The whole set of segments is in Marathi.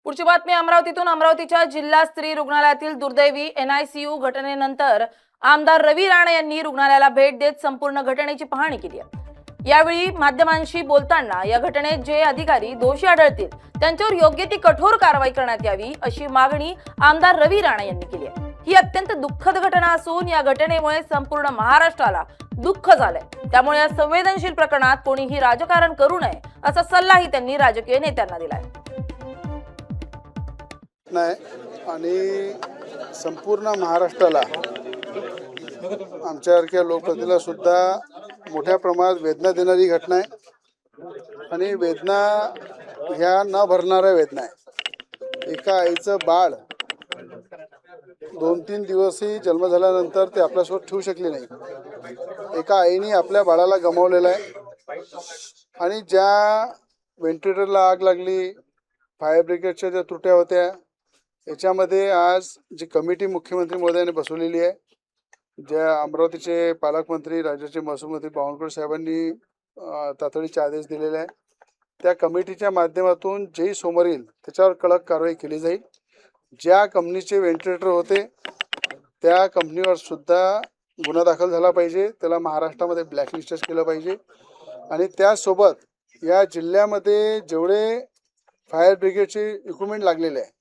पुढची बातमी अमरावतीतून। अमरावतीच्या जिल्हा स्त्री रुग्णालयातील दुर्दैवी NICU घटनेनंतर आमदार रवी राणे यांनी रुग्णालयाला भेट देत संपूर्ण घटनेची पाहणी केली आहे। यावेळी माध्यमांशी बोलताना या घटनेत जे अधिकारी दोषी आढळतील त्यांच्यावर योग्य ती कठोर कारवाई करण्यात यावी अशी मागणी आमदार रवी राणे यांनी केली आहे। ही अत्यंत दुःखद घटना असून या घटनेमुळे संपूर्ण महाराष्ट्राला दुःख झालंय। त्यामुळे या संवेदनशील प्रकरणात कोणीही राजकारण करू नये असा सल्लाही त्यांनी राजकीय नेत्यांना दिलाय। आणि संपूर्ण महाराष्ट्राला आमच्यासारख्या लोकप्रतिनिधीला सुद्धा मोठ्या प्रमाणात वेदना देणारी घटना आहे आणि वेदना ह्या न भरणाऱ्या वेदना आहे। एका आईचं बाळ 2-3 दिवसही जन्म झाल्यानंतर ते आपल्यासोबत ठेवू शकले नाही। एका आईने आपल्या बाळाला गमावलेलं आहे आणि ज्या व्हेंटिलेटरला आग लागली, फायर ब्रिगेडच्या ज्या त्रुट्या होत्या, याच्यामध्ये आज जी कमिटी मुख्यमंत्री महोदयांनी बसवलेली आहे, ज्या अमरावतीचे पालकमंत्री राज्याचे महसूल मंत्री बावनकुळे साहेबांनी तातडीचे आदेश दिलेले आहे, त्या कमिटीच्या माध्यमातून जेही समोर येईल त्याच्यावर कडक कारवाई केली जाईल। ज्या कंपनीचे व्हेंटिलेटर होते त्या कंपनीवर सुद्धा गुन्हा दाखल झाला पाहिजे, त्याला महाराष्ट्रामध्ये ब्लॅकलिस्टेड केलं पाहिजे। आणि त्यासोबत या जिल्ह्यामध्ये जेवढे फायर ब्रिगेडचे इक्विपमेंट लागलेले आहे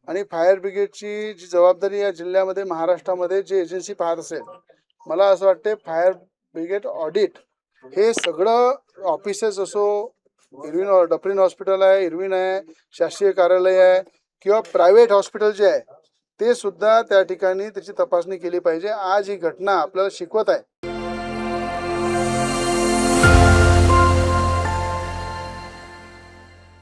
आणि फायर ब्रिगेडची जी जबाबदारी या जिल्ह्यामध्ये महाराष्ट्रामध्ये जी एजन्सी पाहत असेल, मला असं वाटते फायर ब्रिगेड ऑडिट हे सगळं ऑफिसेस असो, डफरीन हॉस्पिटल आहे, इरविन आहे, शासकीय कार्यालय आहे किंवा प्रायव्हेट हॉस्पिटल जे आहे ते सुद्धा त्या ठिकाणी त्याची तपासणी केली पाहिजे। आज ही घटना आपल्याला शिकवत आहे